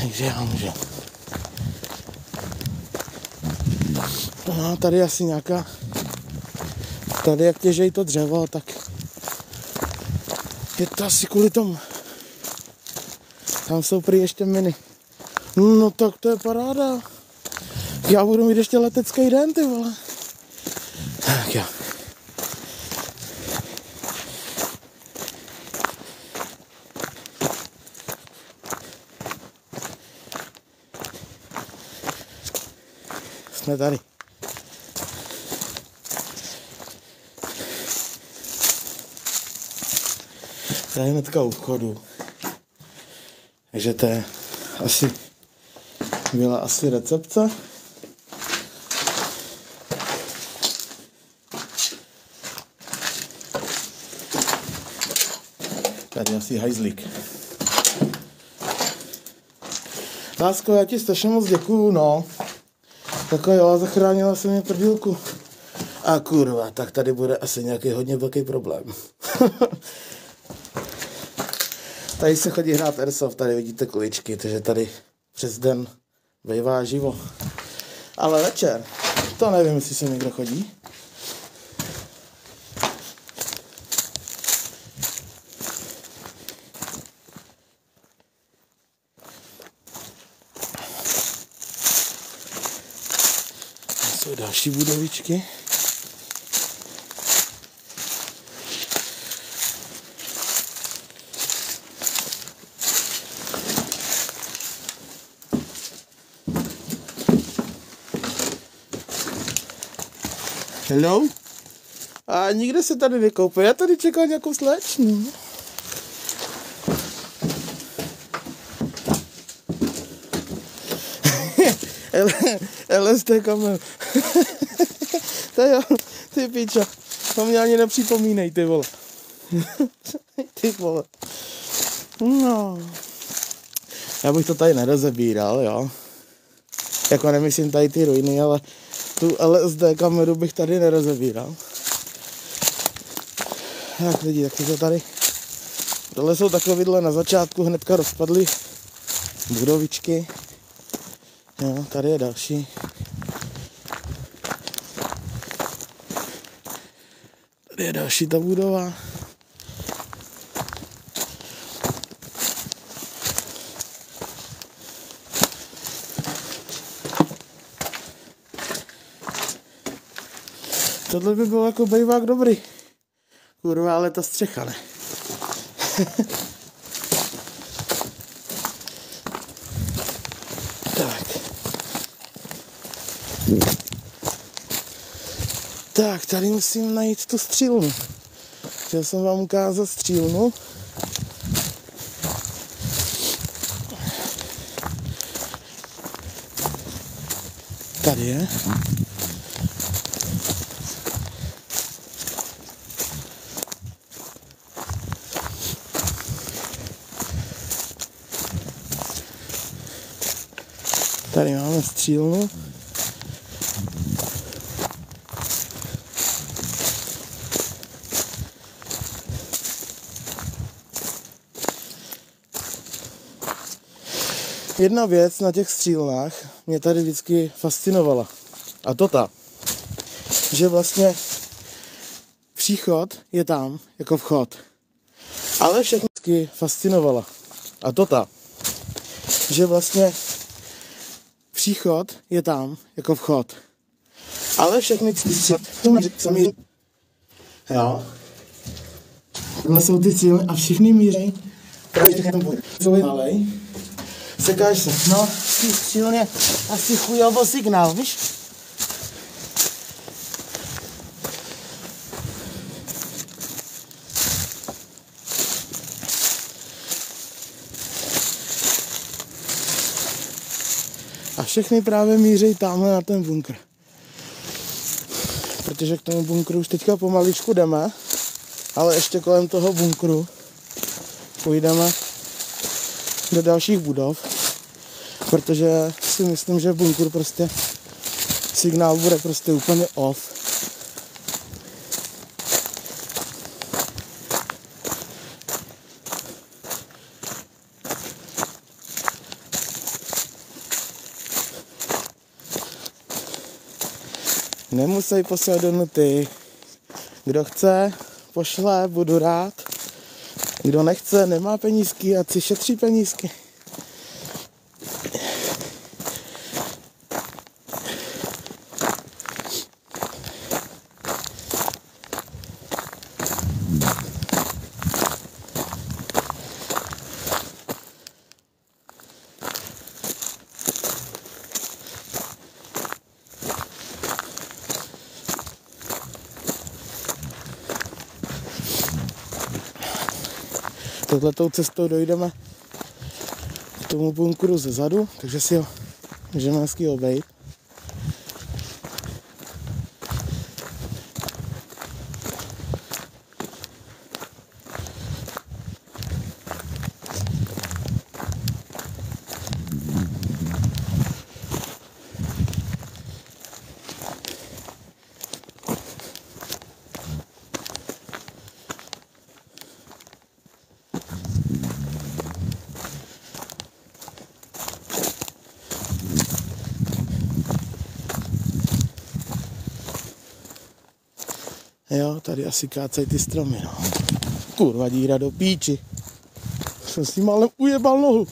Takže já můžu. No, tady asi nějaká... Tady jak těžejí to dřevo, tak... Je to asi kvůli tomu. Tam jsou prý ještě miny. No tak to je paráda. Já budu mít ještě letecký den, ty vole. Tak jo. Jsme tady. Tady je hnedka u vchodu. Takže to je asi... Byla asi recepce. Tady asi hajzlík. Lásko, já ti strašně moc děkuju, no. Tak jo, zachránila se mě prdílku. A kurva, tak tady bude asi nějaký hodně velký problém. Tady se chodí hrát airsoft, tady vidíte kuličky, takže tady přes den bývá živo. Ale večer, to nevím, jestli se někdo chodí. Jsou další budovičky. Hello? A nikde se tady nekoupe, já tady čekal nějakou slečnu. LSD kamer. To jo, ty piča. To mě ani nepřipomínej, ty vole. Ty vole. No. Já bych to tady nerozebíral, jo. Jako nemyslím tady ty ruiny, ale tu LSD kameru bych tady nerozebíral. Jak lidi, tak to tady. Tohle jsou takovýhle na začátku hnedka rozpadly budovičky. Jo, tady je další. Tady je další ta budova. Tohle by bylo jako bejvák dobrý. Kurva, ale ta střecha ne. Tak, tady musím najít tu střílnu. Chtěl jsem vám ukázat střílnu. Tady je. Tady máme střílnu. Jedna věc na těch střílnách mě tady vždycky fascinovala. A to ta, že vlastně příchod je tam jako vchod. Ale všechny vždycky fascinovala. A to ta, že vlastně příchod je tam jako vchod. Ale všechny cíly, jo. Tohle jsou ty cíle a všichni míří právě tam bude. Malej. Sekáš se. No, ty silně asi chujovo signál, víš? A všechny právě míří tamhle na ten bunkr. Protože k tomu bunkru už teďka pomaličku jdeme, ale ještě kolem toho bunkru půjdeme do dalších budov, protože si myslím, že bunkr prostě signál bude prostě úplně off. Nemusí posílat donuty. Kdo chce, pošle, budu rád. Kdo nechce, nemá penízky, ať si šetří penízky. Touhletou cestou dojdeme k tomu bunkru ze zadu, takže si ho můžeme hezky obejít. Jo, tady asi kácej ty stromy, no. Kurva, díra do píči. Jsem si málem ujebal nohu.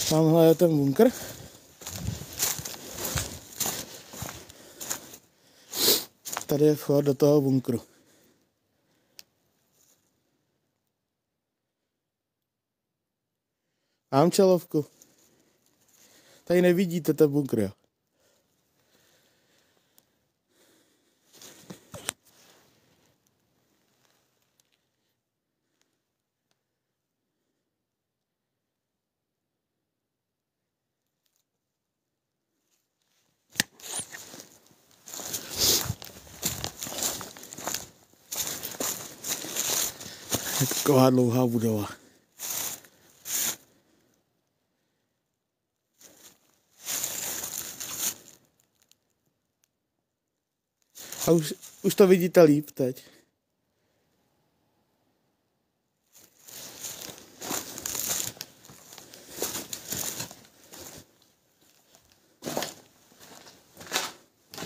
Tamhle je ten bunkr. Tady je vchod do toho bunkru. Mám čelovku. Tady nevidíte ten bunkr, jo. Je taková dlouhá budova. A už to vidíte líp teď.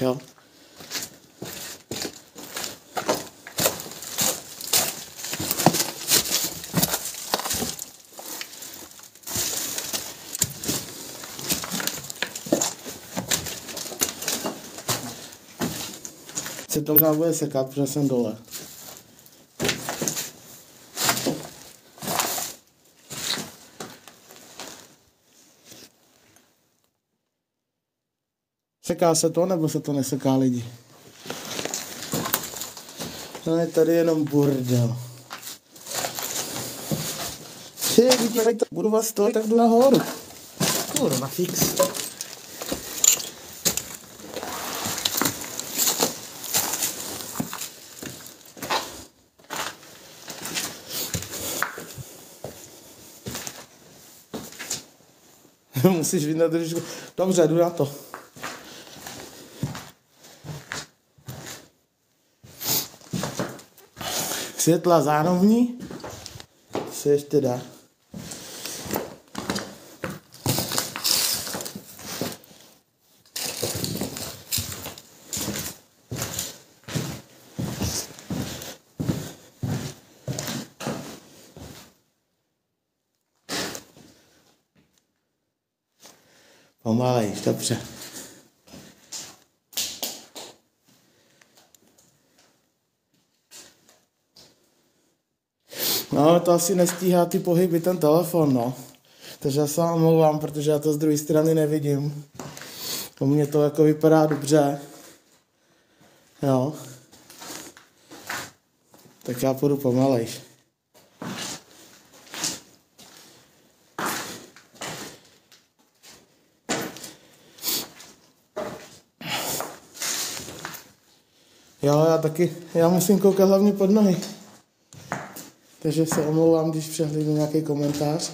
Jo. Se to možná bude sekat, protože jsem dole. Seká se to, nebo se to neseká, lidi? No je tady jenom bordel. Budu vás stojí, tak jdu nahoru. Kurva, fix. Musíš vydat trošku. Dobře, jdu na to. Světla zárovní se ještě dá. Pomalejš, dobře. No, to asi nestíhá ty pohyby ten telefon, no. Takže já se vám omlouvám, protože já to z druhé strany nevidím. U mě to jako vypadá dobře. Jo. Tak já půjdu pomalejš. Jo, já musím koukat hlavně pod nohy. Takže se omlouvám, když přehlídnu nějaký komentář.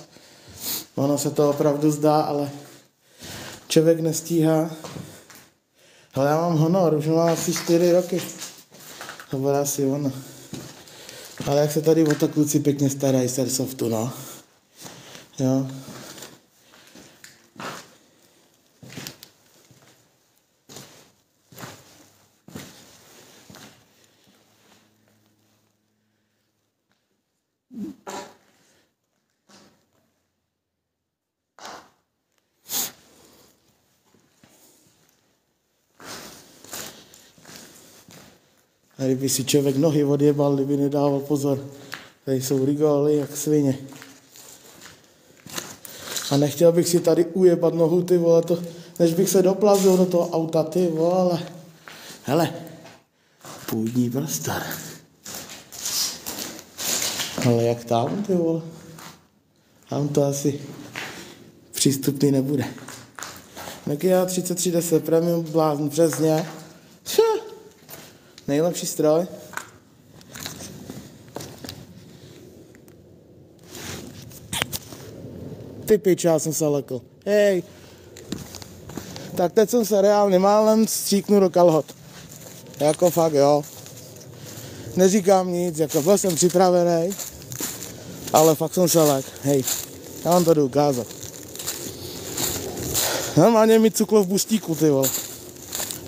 Ono se to opravdu zdá, ale člověk nestíhá. Ale já mám honor, už mám asi 4 roky. To bude asi ono. Ale jak se tady o to kluci pěkně starají z Airsoftu, no. Jo. A kdyby si člověk nohy odjebal, kdyby nedával pozor. Tady jsou rigoly jak svině. A nechtěl bych si tady ujebat nohu, ty vole, to, než bych se doplazil do toho auta, ty vole. Hele, půdní prostor. Ale jak tam, ty vole? Tam to asi přístupný nebude. Nokia 3310 Premium blázn přesně. Nejlepší stroj. Ty pič, já jsem se lekl. Hej. Tak teď jsem se reálně málem stříknu do kalhot. Jako fakt, jo. Neříkám nic, jako byl jsem připravený. Ale fakt jsem se lek. Hej. Já vám to jdu ukázat. Normálně mi cuklo v bustíku, ty vole.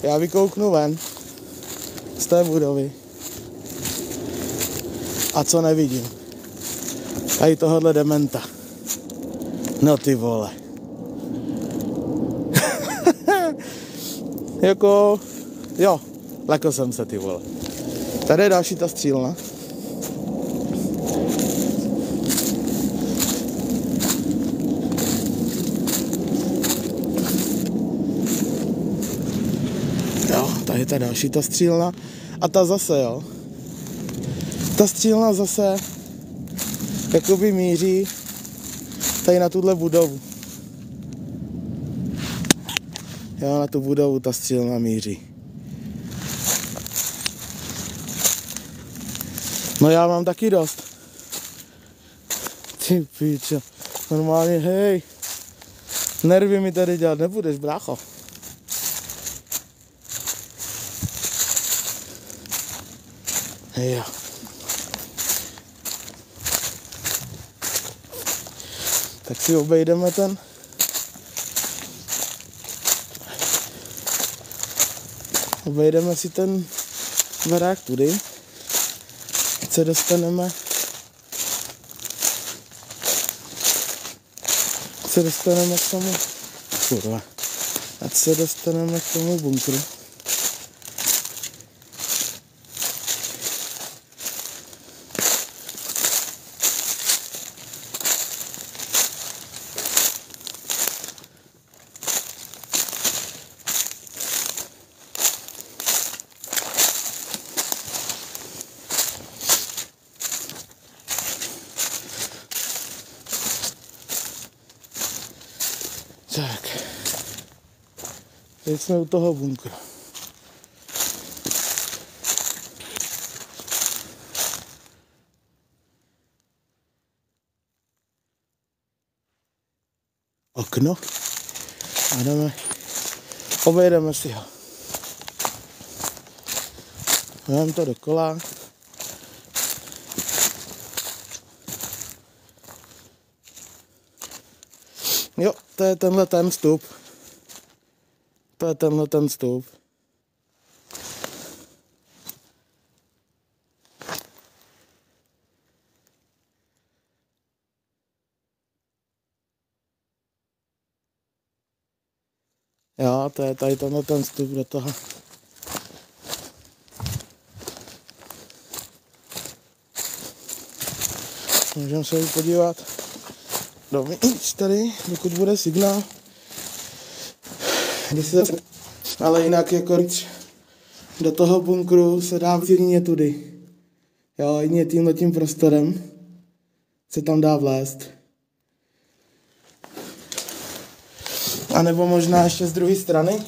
Já vykouknu ven z té budovy. A co nevidím? Tady tohohle dementa. No ty vole. Jako, jo, lekl jsem se, ty vole. Tady je další ta střílna. Jo, tady je ta další ta střílna. A ta zase, jo. Ta střílna zase jakoby míří tady na tuhle budovu. Jo, na tu budovu ta střílna míří. No já mám taky dost. Ty píčo. Normálně, hej. Nervy mi tady dělat nebudeš, brácho. Hej jo. Tak si obejdeme ten. Obejdeme si ten barák tudy. Ať se dostaneme. Ať se dostaneme k tomu. Kurva. Ať se dostaneme k tomu bunkru. Tak, teď jsme u toho bunkru. Okno a jdeme, obejdeme si ho. Jdeme to dokola. Jo, to je tenhle ten vstup. To je tenhle ten vstup. Jo, to je tady tenhle ten vstup do toho. Můžeme se podívat dovnitř tady, dokud bude signál. Ale jinak jako do toho bunkru se dá jedině tudy. Jo, jedině tímhletím prostorem se tam dá vlézt. A nebo možná ještě z druhé strany,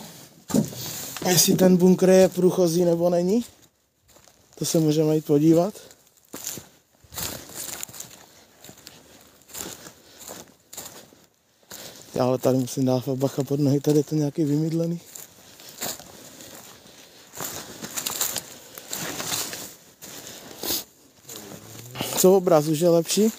jestli ten bunkr je průchozí nebo není. To se můžeme jít podívat. Já ale tady musím dát bacha pod nohy, tady je to nějaký vymydlený. Co obraz už je lepší?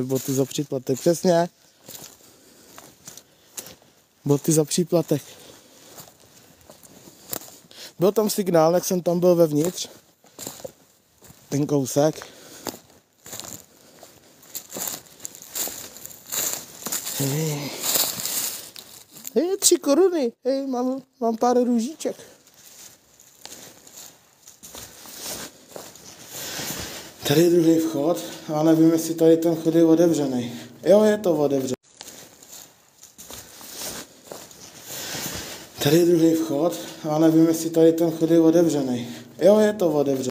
Boty za příplatek, přesně. Boty za příplatek. Byl tam signál, jak jsem tam byl vevnitř. Ten kousek. Hej, 3 koruny. Hej, mám pár růžíček. Tady je druhý vchod. Já nevím, jestli tady ten vchod je otevřený. Jo, je to otevřený. Tady je druhý vchod. Já nevím, jestli tady ten vchod je otevřený. Jo, je to otevřený.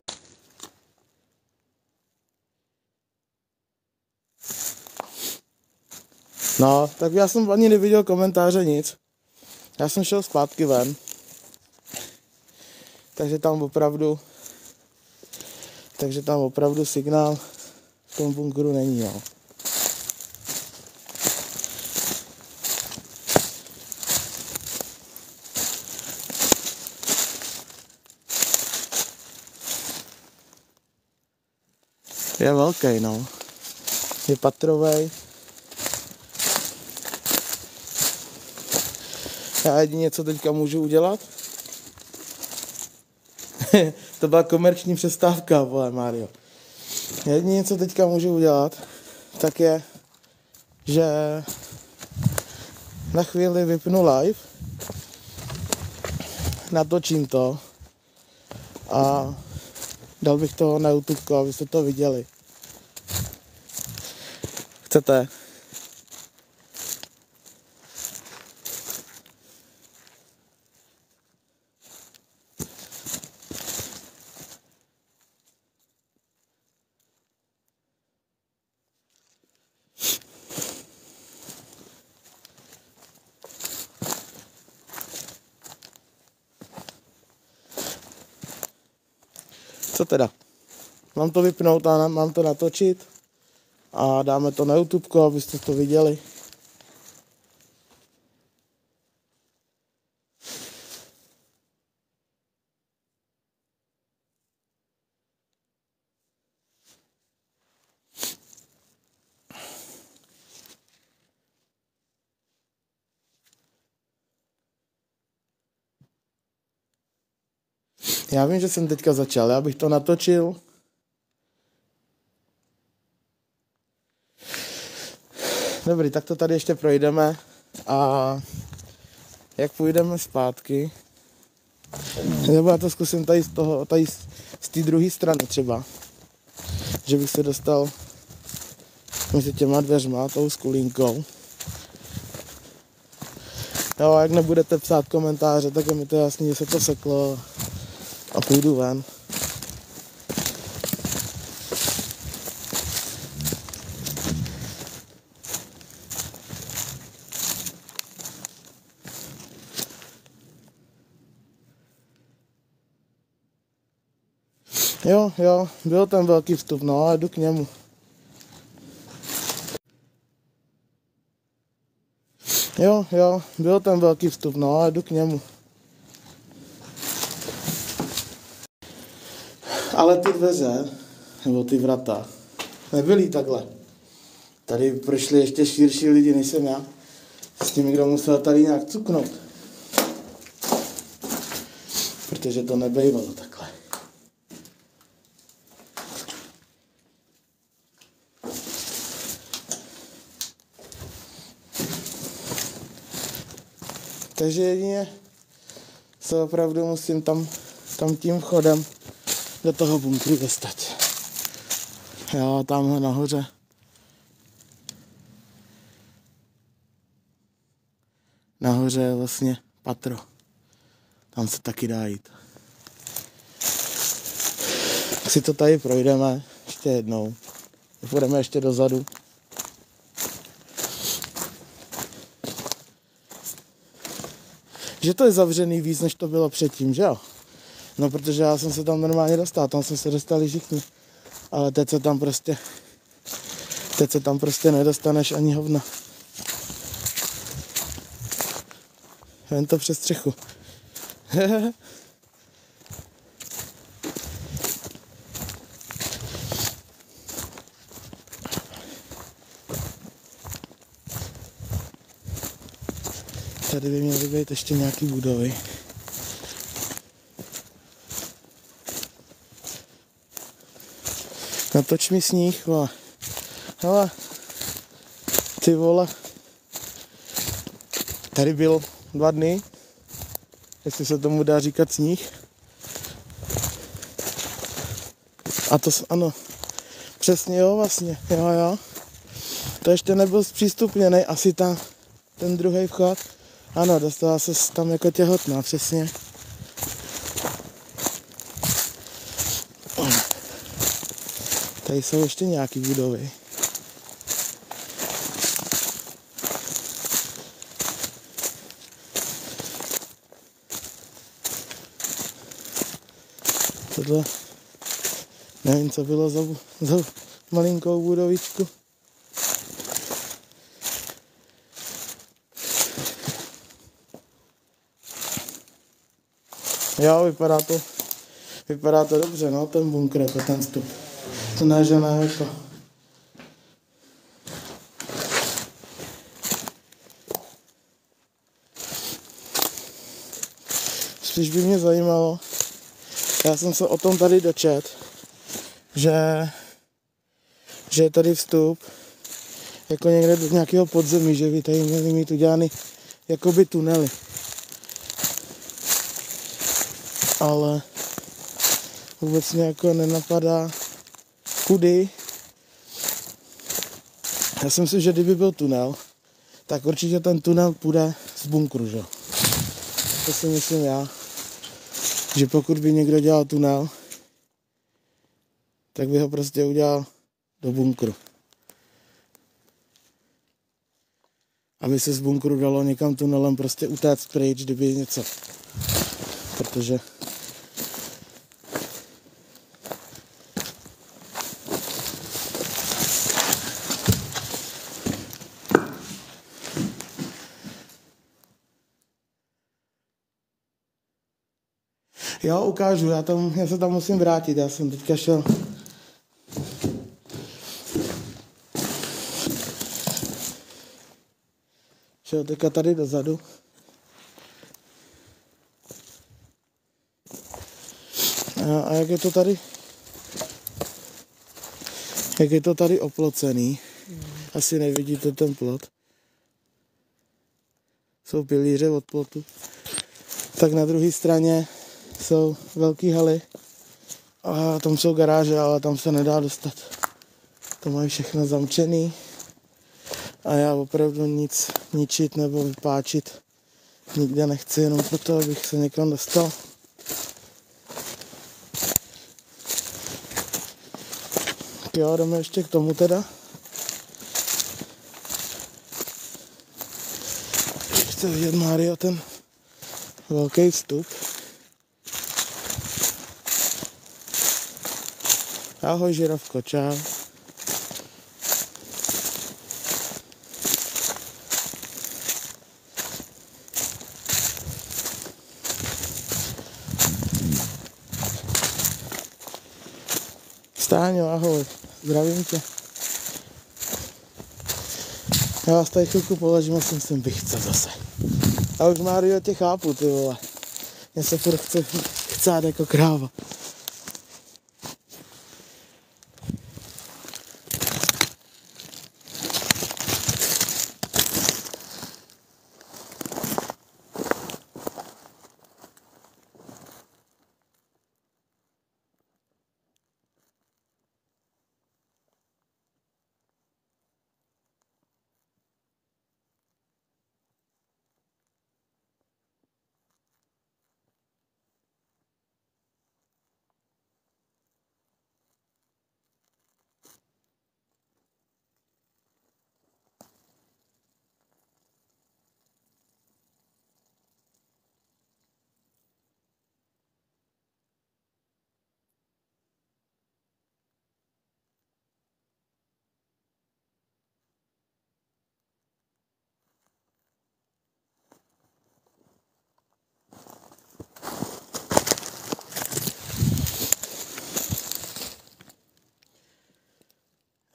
No, tak já jsem ani neviděl komentáře, nic. Já jsem šel zpátky ven. Takže tam opravdu signál v tom bunkru není, no. Je velký, no. Je patrovej. Já jedině, co teďka můžu udělat, to byla komerční přestávka, vole Mario. Jedině, co teďka můžu udělat, tak je, že na chvíli vypnu live, natočím to a dal bych to na YouTube, abyste to viděli. Chcete? Co teda? Mám to vypnout a mám to natočit a dáme to na YouTube, abyste to viděli. Já vím, že jsem teďka začal, já bych to natočil. Dobrý, tak to tady ještě projdeme a jak půjdeme zpátky, nebo já to zkusím tady z té druhé strany třeba, že bych se dostal mezi těma dveřma, tou skulínkou. Jo, jak nebudete psát komentáře, tak je mi to jasný, že se to seklo a půjdu ven. Jo, byl ten velký vstup, no a jdu k němu. Jo, byl ten velký vstup, no a jdu k němu. Ale ty dveře, nebo ty vrata, nebyly takhle. Tady prošli ještě širší lidi, než jsem já. S tím někdo musel tady nějak cuknout. Protože to nebejvalo takhle. Takže jedině se opravdu musím tam tím vchodem do toho bunkru dostat. Jo, tamhle nahoře. Nahoře je vlastně patro. Tam se taky dá jít. Tak si to tady projdeme ještě jednou. Půjdeme ještě dozadu. že to je zavřený víc, než to bylo předtím, že jo? No, protože já jsem se tam normálně dostal, tam jsme se dostali všichni. Ale teď se tam prostě nedostaneš ani hovna. Jen to přes střechu. Tady by měly být ještě nějaký budovy. Natoč mi sníh, vole. Hele, ty vole. Tady byl 2 dny, jestli se tomu dá říkat sníh. A to, ano, přesně jo, vlastně, jo. To ještě nebyl zpřístupněný, asi ten druhý vchod. Ano, dostala se tam jako těhotná, přesně. Tady jsou ještě nějaký budovy. Tohle, nevím, co bylo za malinkou budovičku. Jo, vypadá to dobře, no, ten bunkr, jako ten vstup. To ne, že ne, jako. Spíš by mě zajímalo, já jsem se o tom tady dočet, že je tady vstup jako někde do nějakého podzemí, že by tady měli mít udělaný jakoby tunely. Ale vůbec mě jako nenapadá, kudy. Já si myslím, že kdyby byl tunel, tak určitě ten tunel půjde z bunkru, že? To si myslím já, že pokud by někdo dělal tunel, tak by ho prostě udělal do bunkru. Aby se z bunkru dalo někam tunelem prostě utéct pryč, kdyby něco. Protože jo, ukážu, já se tam musím vrátit, já jsem teďka šel. Šel teďka tady dozadu. A jak je to tady? Jak je to tady oplocený? Asi nevidíte ten plot. Jsou pilíře od plotu. Tak na druhé straně jsou velký haly a tam jsou garáže, ale tam se nedá dostat. To mají všechno zamčený a já opravdu nic ničit nebo vypáčit nikde nechci, jenom proto, abych se někam dostal. Tak jo, jdeme ještě k tomu teda. Chci vidět, Mário, ten velký vstup. Ahoj, žirafko, čau. Stáňo, ahoj, zdravím tě. Já vás tady chvilku položím a jsem sem vychce zase. A už, Mário, tě chápu, ty vole. Mně se furt chce chcát jako kráva.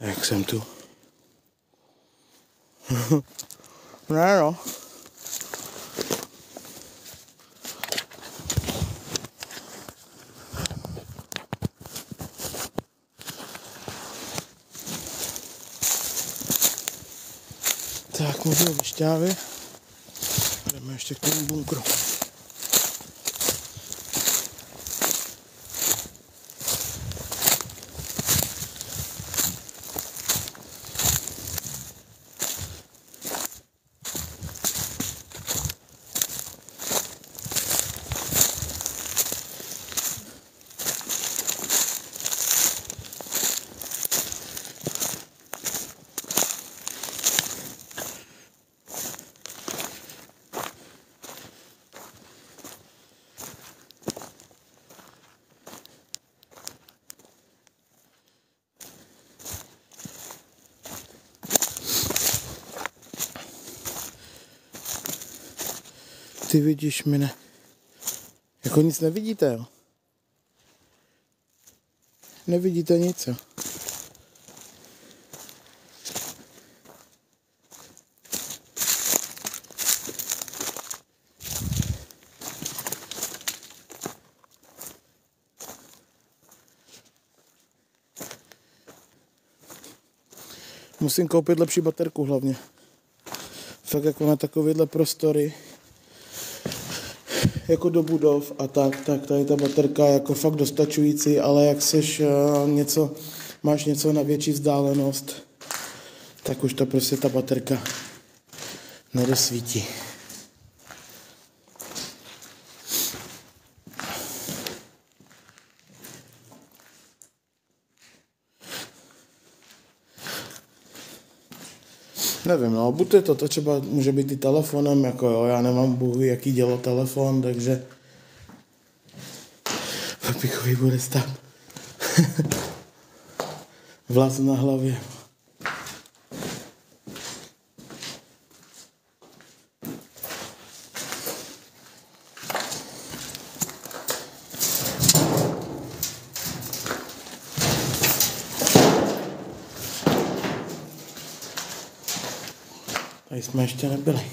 Jak jsem tu? Ne no. Tak, můžu šťávy. Jdeme ještě k tomu bunkru. Ty vidíš, mine. Jako nic nevidíte, jo? Nevidíte nic, jo? Musím koupit lepší baterku hlavně. Fakt jako na takovéhle prostory, jako do budov a tak tady ta baterka je jako fakt dostačující, ale jak seš máš něco na větší vzdálenost, tak už to prostě ta baterka nedosvítí. Nevím, no, buď je to třeba může být i telefonem, jako jo, já nemám bůh jaký dělo telefon, takže papíkový bude stát vlas na hlavě. Tady jsme ještě nebyli.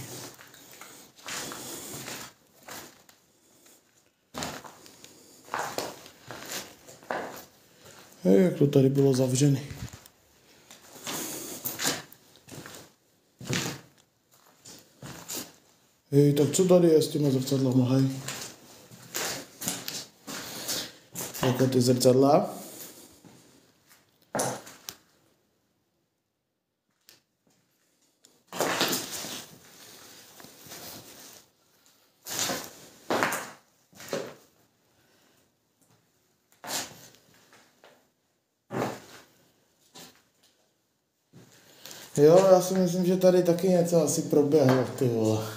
Jak to tady bylo zavřené. Tak co tady je s těma zrcadlama, hej? Jako ty zrcadla. Jo, já si myslím, že tady taky něco asi proběhlo, ty vole.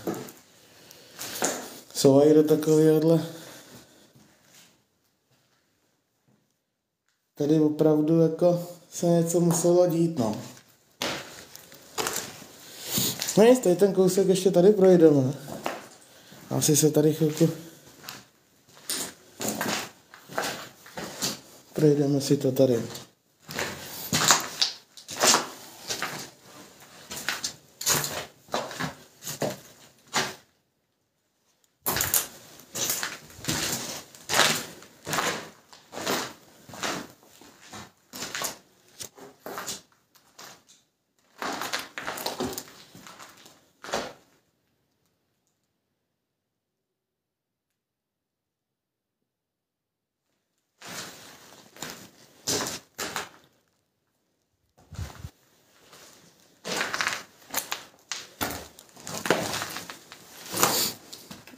Jsou do takovéhle. Tady opravdu jako se něco muselo dít, no. No nic, tady ten kousek ještě tady projdeme. Asi se tady chvilku projdeme si to tady.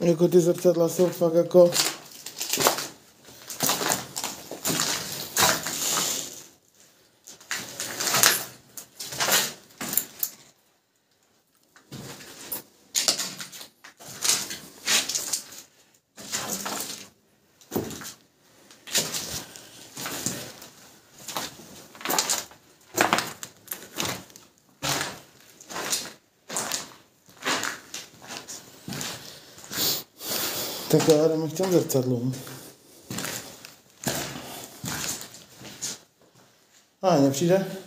Jako ty zrcadla jsou fakt jako tak já jdeme k těm zrcadlům. A nepřijde?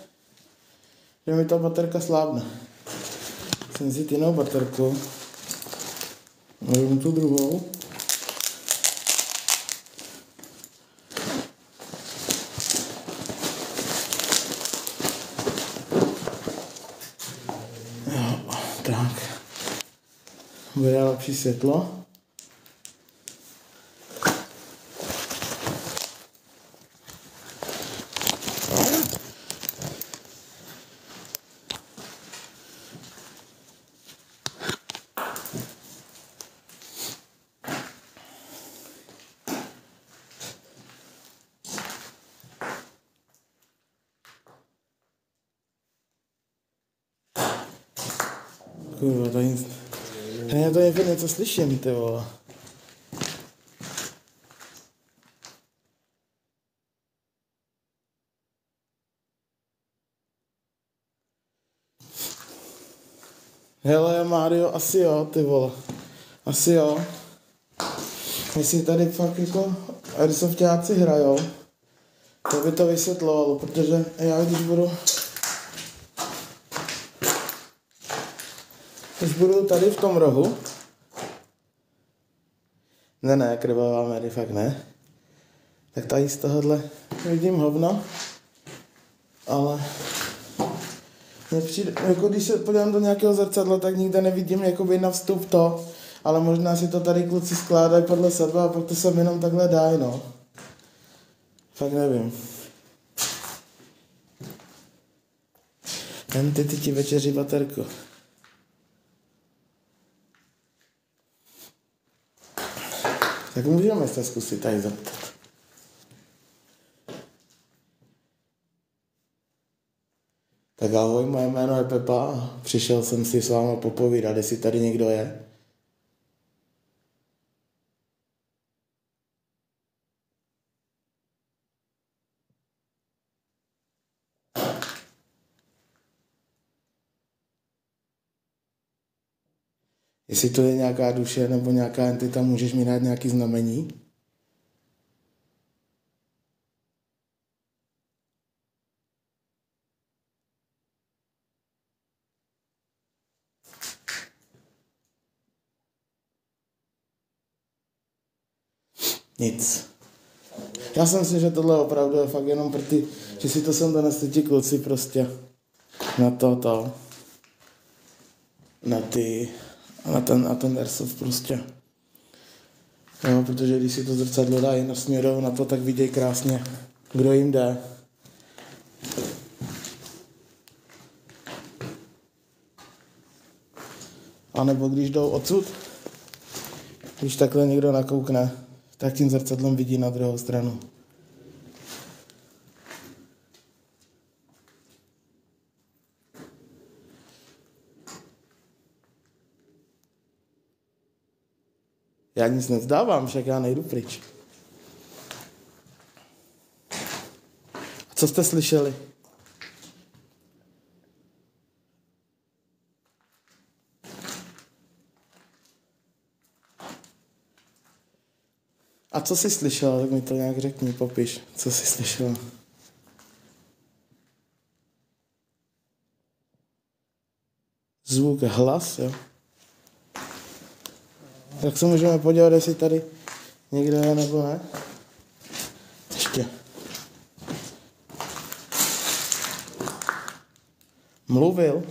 že mi ta baterka slábne. Jsem vzít jinou baterku. Vezmu tu druhou. Jo, tak. Bude lepší světlo. Kurva, to nic... Já to je něco slyším, ty vole. Hele, Mario, asi jo, ty vole. Asi jo. Jestli tady fakt jako airsoftáci hrajou, to by to vysvětlovalo, protože já když budu tady v tom rohu, ne, krvavá Mary, fakt ne, tak tady z tohohle vidím hovno, ale nepřijde, jako když se podívám do nějakého zrcadla, tak nikde nevidím jakoby na vstup to, ale možná si to tady kluci skládají podle sebe a pak to sem jenom takhle dají, no. Fakt nevím. Jen ty ti večeří baterku. Tak můžeme se zkusit tady zeptat. Tak ahoj, moje jméno je Pepa. Přišel jsem si s váma popovídat, jestli tady někdo je. Jestli to je nějaká duše nebo nějaká entita, můžeš mi dát nějaký znamení? Nic. Já jsem si, že tohle opravdu je fakt jenom pro ty, že si to sem donesli ti kluci prostě na na ten airsoft prostě. Jo, protože když si to zrcadlo dají na směru na to, tak vidějí krásně, kdo jim jde. A nebo když jdou odsud, když takhle někdo nakoukne, tak tím zrcadlem vidí na druhou stranu. Já nic nevzdávám, však já nejdu pryč. A co jste slyšeli? A co jsi slyšela, tak mi to nějak řekni, popiš, co jsi slyšela. Zvuk, hlas, jo? Tak se můžeme podívat, jestli tady někdo je nebo ne. Ještě. Mluvil.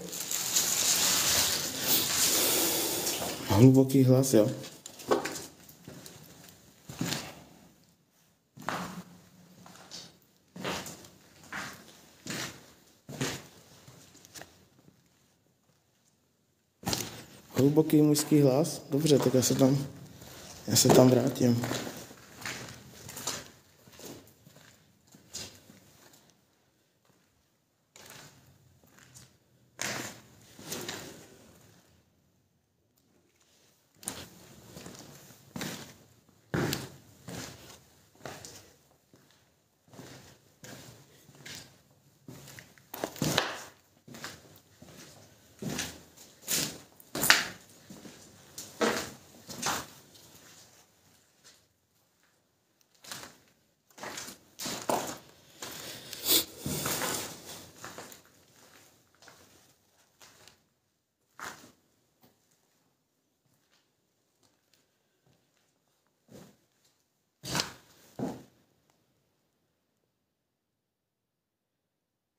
Hluboký hlas, jo. Hluboký mužský hlas? Dobře, tak já se tam vrátím.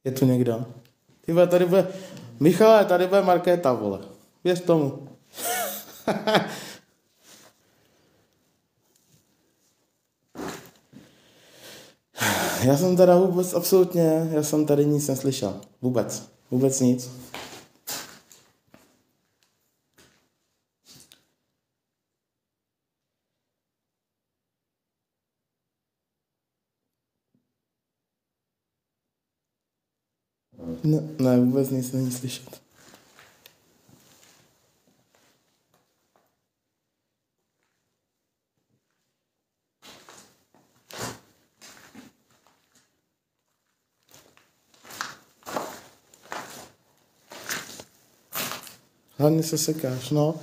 Je tu někdo? Ty vole, tady bude... Michale, tady bude Markéta, vole. Věř tomu. Já jsem teda vůbec, absolutně, já jsem tady nic neslyšel. Vůbec. Vůbec nic. Ne, vůbec nic není slyšet. Hlavně se sekáš, no.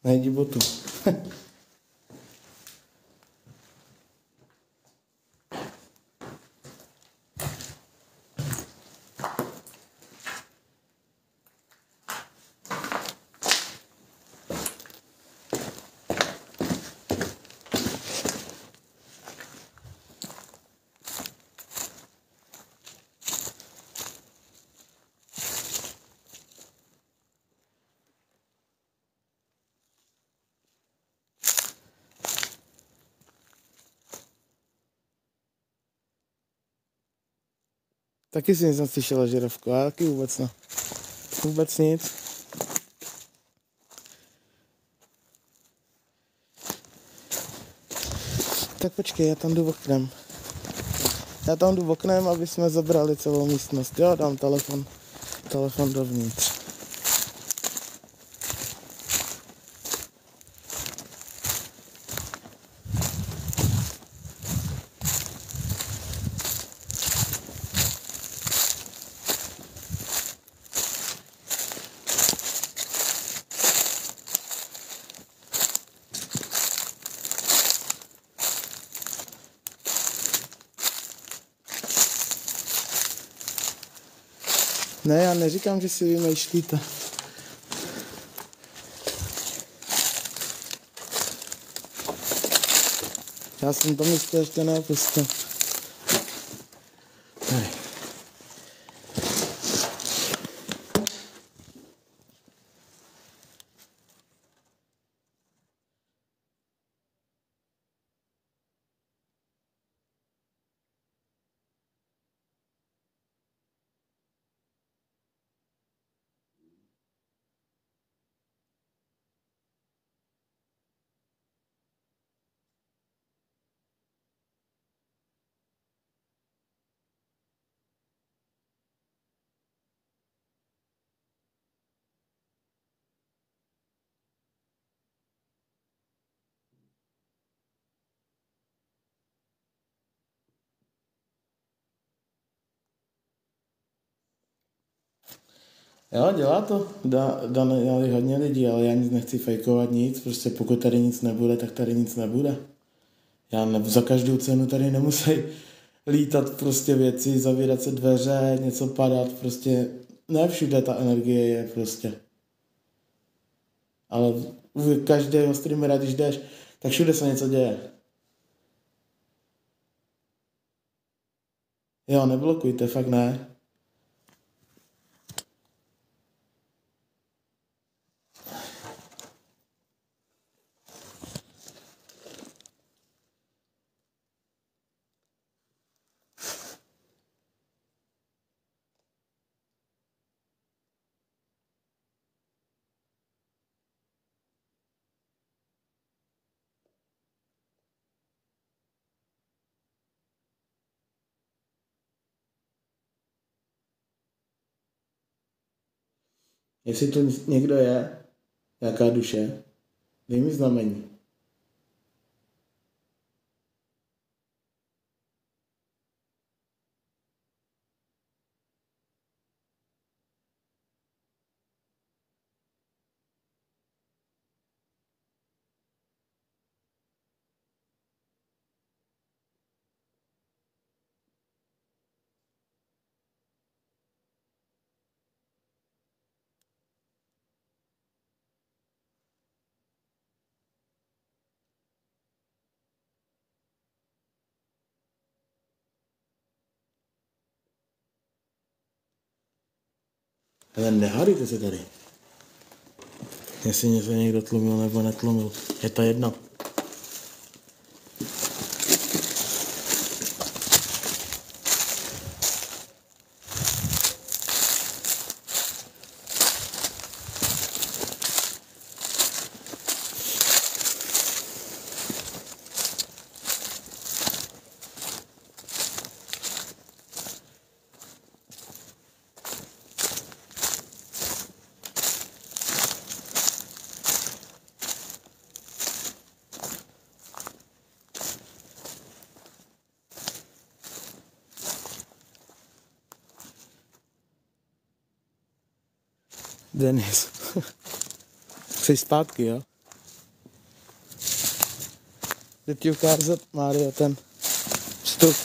Najdi botu. Taky si nic neslyšela, žirafko, já taky vůbec ne. Vůbec nic. Tak počkej, já tam jdu oknem. Já tam jdu oknem, aby jsme zabrali celou místnost. Jo, dám telefon dovnitř. Ne, já neříkám, že si vymýšlíte. Já jsem to místo ještě neopustil. Jo, dělá to. Dali hodně lidí, ale já nic nechci fejkovat nic. Prostě pokud tady nic nebude, tak tady nic nebude. Za každou cenu tady nemusí lítat prostě věci, zavírat se dveře, něco padat, prostě ne všude ta energie je prostě. Ale u každého streamera, když jdeš, tak všude se něco děje. Jo, neblokujte, fakt ne. Jestli tu někdo je, jaká duše, dej mi znamení. Ale nehádejte se tady. Jestli něco někdo tlumil nebo netlumil. Je to jedno. Denis. Chceš zpátky, jo? Jdu ti ukázat, Mário, ten vstup,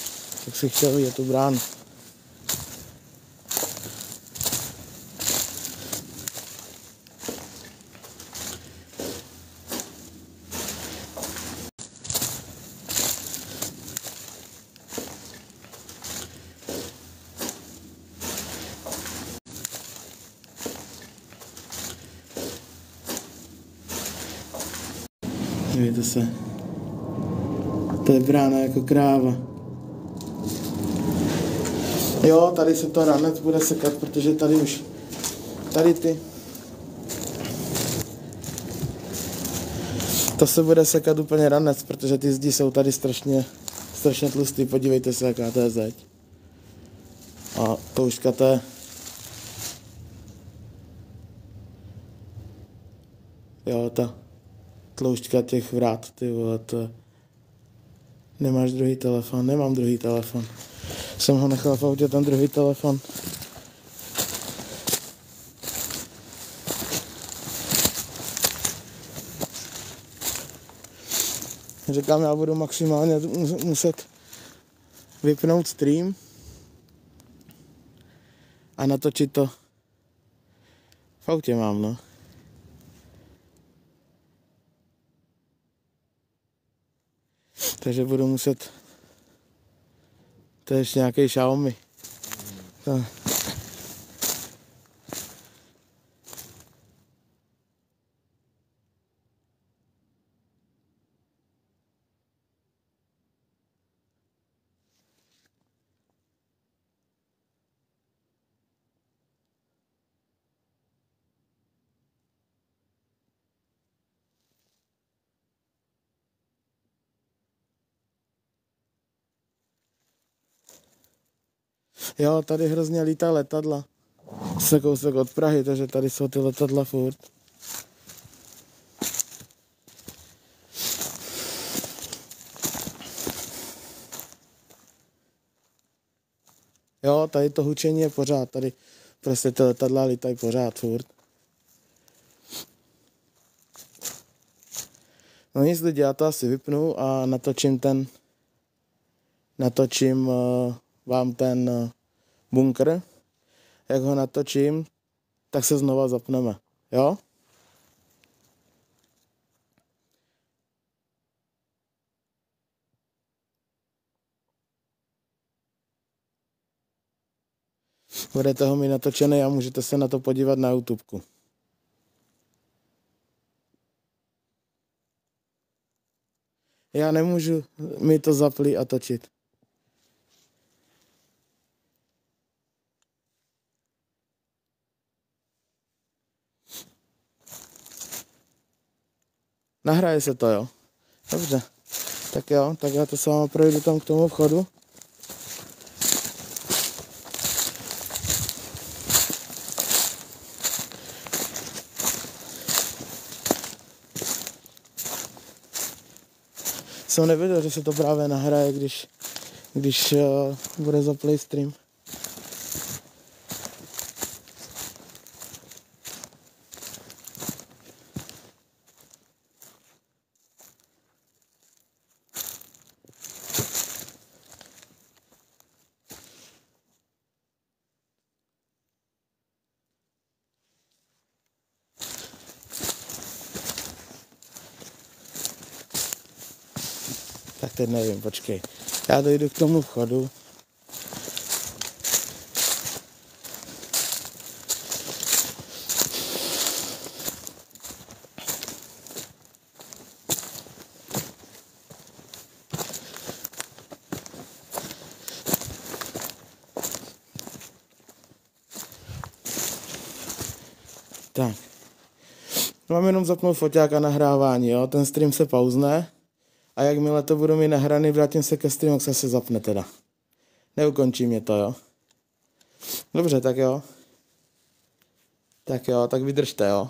jak si chtěl vidět tu bránu. Dívejte se. To je brána jako kráva. Jo, tady se to ranec bude sekat, protože tady už, tady ty. To se bude sekat úplně ranec, protože ty zdi jsou tady strašně tlustý. Podívejte se, jaká to je zeď. A toušťka to je. Jo, ta tloušťka těch vrát, ty vole, to je. Nemáš druhý telefon? Nemám druhý telefon. Jsem ho nechal v autě, ten druhý telefon. Říkám, já budu maximálně muset vypnout stream a natočit to. V autě mám, no. Takže budu muset. To je ještě nějaký Xiaomi. To. Jo, tady hrozně lítá letadla. Se kousek od Prahy, takže tady jsou ty letadla furt. Jo, tady to hučení je pořád, tady prostě ty letadla lítají pořád furt. No nic lidi, já to asi vypnu a natočím vám ten bunkr. Jak ho natočím, tak se znova zapneme, jo? Budete ho mít natočený a můžete se na to podívat na YouTubeku. Já nemůžu mi to zapli a točit. Nahraje se to, jo? Dobře. Tak jo, tak já to s váma projdu tam k tomu vchodu. Jsem nevěděl, že se to právě nahraje, když bude zaplay stream. Tak teď nevím, počkej. Já dojdu k tomu vchodu. Tak. Mám jenom zapnout foťák a nahrávání, jo? Ten stream se pauzne a jakmile to budu mít nahraný, vrátím se ke streamu, se zapne teda. Neukončí mě to, jo? Dobře, tak jo. Tak jo, tak vydržte, jo.